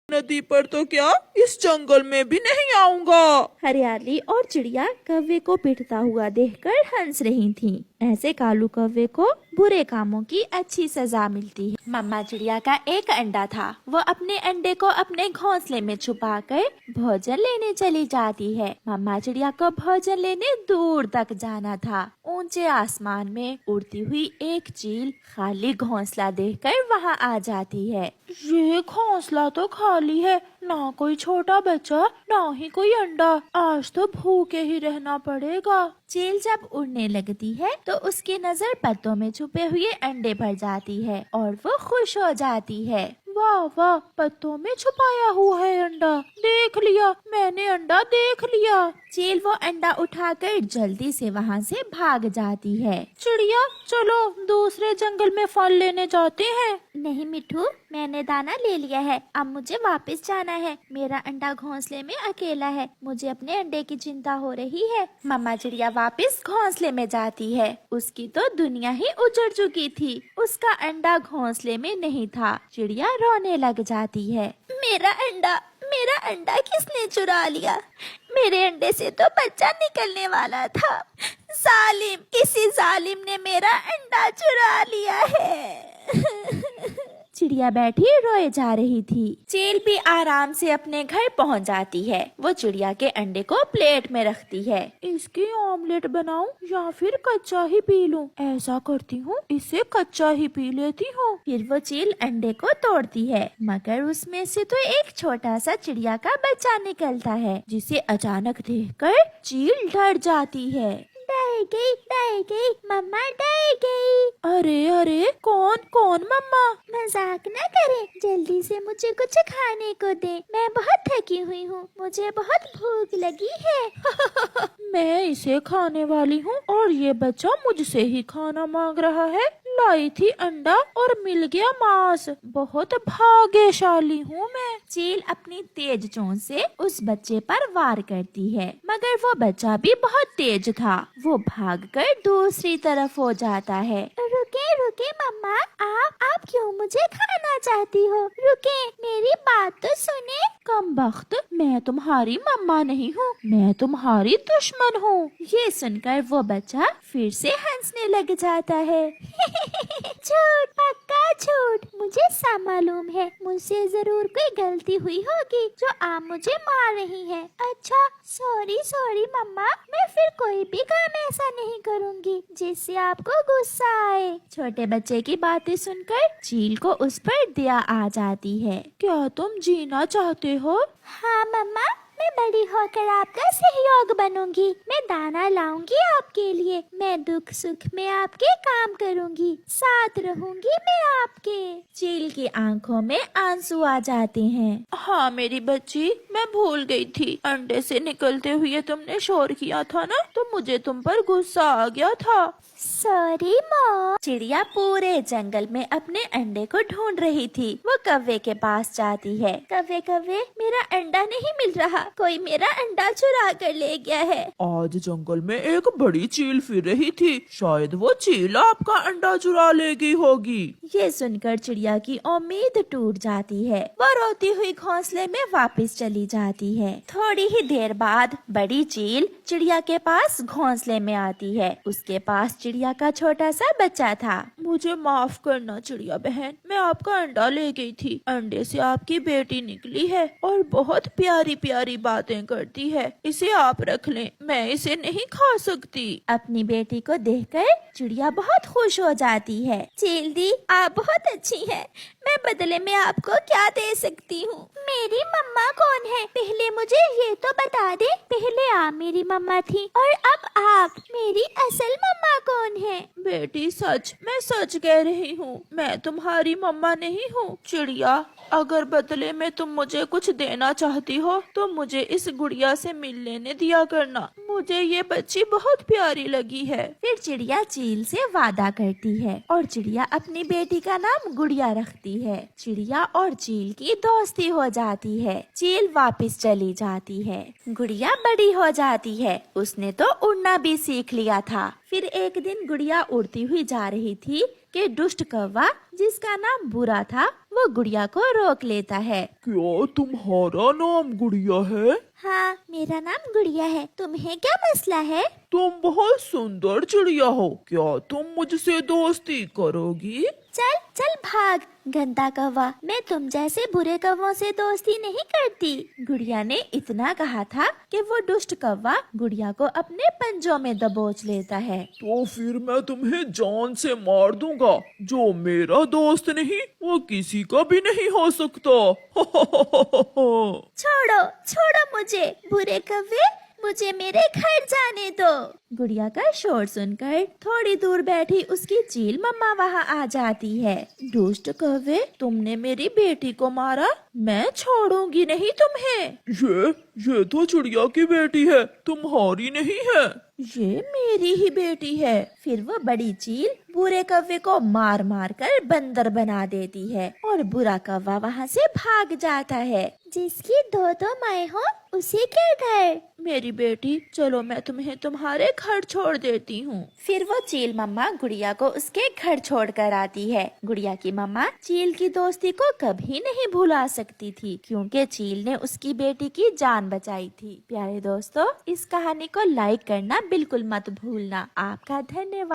नदी पर तो क्या इस जंगल में भी नहीं आऊंगा। हरियाली और चिड़िया कौवे को पिटता हुआ देखकर हंस रही थीं। ऐसे कालू कौवे को बुरे कामों की अच्छी सजा मिलती है। मम्मा चिड़िया का एक अंडा था। वो अपने अंडे को अपने घोंसले में छुपाकर भोजन लेने चली जाती है। मम्मा चिड़िया को भोजन लेने दूर तक जाना था। ऊंचे आसमान में उड़ती हुई एक चील खाली घोंसला देखकर वहां आ जाती है। ये घोंसला तो खाली है, ना कोई छोटा बच्चा ना ही कोई अंडा। आज तो भूखे ही रहना पड़ेगा। चील जब उड़ने लगती है तो उसकी नजर पत्तों में छुपे हुए अंडे पर जाती है और वो खुश हो जाती है। वाह वाह, पत्तों में छुपाया हुआ है अंडा। देख लिया, मैंने अंडा देख लिया। चील वो अंडा उठाकर जल्दी से वहाँ से भाग जाती है। चिड़िया चलो दूसरे जंगल में फल लेने जाते हैं। नहीं मिठू, मैंने दाना ले लिया है, अब मुझे वापस जाना है। मेरा अंडा घोंसले में अकेला है, मुझे अपने अंडे की चिंता हो रही है। मम्मा चिड़िया वापस घोंसले में जाती है। उसकी तो दुनिया ही उजड़ चुकी थी। उसका अंडा घोंसले में नहीं था। चिड़िया रोने लग जाती है। मेरा अंडा किसने चुरा लिया? मेरे अंडे से तो बच्चा निकलने वाला था। जालिम, किसी जालिम ने मेरा अंडा चुरा लिया है। चिड़िया बैठी रोए जा रही थी। चील भी आराम से अपने घर पहुंच जाती है। वो चिड़िया के अंडे को प्लेट में रखती है। इसकी ऑमलेट बनाऊं या फिर कच्चा ही पी लूं? ऐसा करती हूँ, इसे कच्चा ही पी लेती हूँ। फिर वो चील अंडे को तोड़ती है, मगर उसमें से तो एक छोटा सा चिड़िया का बच्चा निकलता है, जिसे अचानक देखकर चील डर जाती है। डर गई मम्मा, डर गई। अरे अरे, कौन मम्मा? मजाक न करे, जल्दी से मुझे कुछ खाने को दे। मैं बहुत थकी हुई हूँ, मुझे बहुत भूख लगी है। मैं इसे खाने वाली हूँ और ये बच्चा मुझसे ही खाना मांग रहा है। लाई थी अंडा और मिल गया मांस। बहुत भाग्यशाली हूँ मैं। चील अपनी तेज चोंच से उस बच्चे पर वार करती है, मगर वो बच्चा भी बहुत तेज था। वो भागकर दूसरी तरफ हो जाता है। रुके मम्मा, आप क्यों मुझे खाना चाहती हो? रुके, मेरी बात तो सुने। कमबख्त, मैं तुम्हारी मम्मा नहीं हूँ, मैं तुम्हारी दुश्मन हूँ। ये सुनकर वो बच्चा फिर से हंसने लग जाता है। झूठ, पक्का झूठ। मुझे सब मालूम है, मुझसे जरूर कोई गलती हुई होगी जो आप मुझे मार रही हैं। अच्छा, सॉरी मम्मा, मैं फिर कोई भी काम ऐसा नहीं करूँगी जिससे आपको गुस्सा आए। छोटे बच्चे की बातें सुनकर चील को उस पर दया आ जाती है। क्या तुम जीना चाहते हो? हाँ मम्मा, मैं बड़ी होकर आपका सहयोग बनूंगी। मैं दाना लाऊंगी आपके लिए। मैं दुख सुख में आपके काम करूंगी, साथ रहूंगी मैं आपके। चील की आंखों में आंसू आ जाते हैं। हाँ मेरी बच्ची, मैं भूल गई थी। अंडे से निकलते हुए तुमने शोर किया था ना, तो मुझे तुम पर गुस्सा आ गया था। Sorry mom. चिड़िया पूरे जंगल में अपने अंडे को ढूंढ रही थी। वो कौवे के पास जाती है। कौवे, मेरा अंडा नहीं मिल रहा, कोई मेरा अंडा चुरा कर ले गया है। आज जंगल में एक बड़ी चील फिर रही थी, शायद वो चील आपका अंडा चुरा ले गई होगी। ये सुनकर चिड़िया की उम्मीद टूट जाती है। वो रोती हुई घोंसले में वापस चली जाती है। थोड़ी ही देर बाद बड़ी चील चिड़िया के पास घोंसले में आती है। उसके पास चिड़िया का छोटा सा बच्चा था। मुझे माफ करना चिड़िया बहन, मैं आपका अंडा ले गई थी। अंडे से आपकी बेटी निकली है और बहुत प्यारी प्यारी बातें करती है। इसे आप रख लें, मैं इसे नहीं खा सकती। अपनी बेटी को देखकर चिड़िया बहुत खुश हो जाती है। चील दी, आप बहुत अच्छी हैं। मैं बदले में आपको क्या दे सकती हूँ? मेरी मम्मा कौन है? पहले मुझे ये तो बता दे। पहले आप मेरी मम्मा थी और अब आप मेरी असल मम्मा कौन है? बेटी मैं सच कह रही हूँ, मैं तुम्हारी मम्मा नहीं हूँ। चिड़िया, अगर बदले में तुम मुझे कुछ देना चाहती हो तो मुझे इस गुड़िया से मिल लेने दिया करना। मुझे ये बच्ची बहुत प्यारी लगी है। फिर चिड़िया चील से वादा करती है और चिड़िया अपनी बेटी का नाम गुड़िया रखती है। चिड़िया और चील की दोस्ती हो जाती है। चील वापस चली जाती है। गुड़िया बड़ी हो जाती है। उसने तो उड़ना भी सीख लिया था। फिर एक दिन गुड़िया उड़ती हुई जा रही थी कि दुष्ट कौवा, जिसका नाम बुरा था, वो गुड़िया को रोक लेता है। क्या तुम्हारा नाम गुड़िया है? हाँ, मेरा नाम गुड़िया है। तुम्हें क्या मसला है? तुम बहुत सुंदर चिड़िया हो, क्या तुम मुझसे दोस्ती करोगी? चल चल भाग गंदा कौवा, मैं तुम जैसे बुरे कौवों से दोस्ती नहीं करती। गुड़िया ने इतना कहा था कि वो दुष्ट कौवा गुड़िया को अपने पंजों में दबोच लेता है। तो फिर मैं तुम्हें जान से मार दूंगा। जो मेरा दोस्त नहीं वो किसी का भी नहीं हो सकता। छोड़ो छोड़ो मुझे बुरे कौवे, मुझे मेरे घर जाने दो। गुड़िया का शोर सुनकर थोड़ी दूर बैठी उसकी चील मम्मा वहाँ आ जाती है। दुष्ट कौवे, तुमने मेरी बेटी को मारा, मैं छोड़ूंगी नहीं तुम्हें। ये तो चिड़िया की बेटी है, तुम्हारी नहीं है। ये मेरी ही बेटी है। फिर वो बड़ी चील बुरे कौवे को मार मार कर बंदर बना देती है और बुरा कौवा वहाँ से भाग जाता है। जिसकी दो दो माएं हो उसे क्या डर। मेरी बेटी, चलो मैं तुम्हें तुम्हारे घर छोड़ देती हूँ। फिर वो चील मम्मा गुड़िया को उसके घर छोड़ कर आती है। गुड़िया की मम्मा चील की दोस्ती को कभी नहीं भुला सकती थी, क्योंकि चील ने उसकी बेटी की जान बचाई थी। प्यारे दोस्तों, इस कहानी को लाइक करना बिल्कुल मत भूलना। आपका धन्यवाद।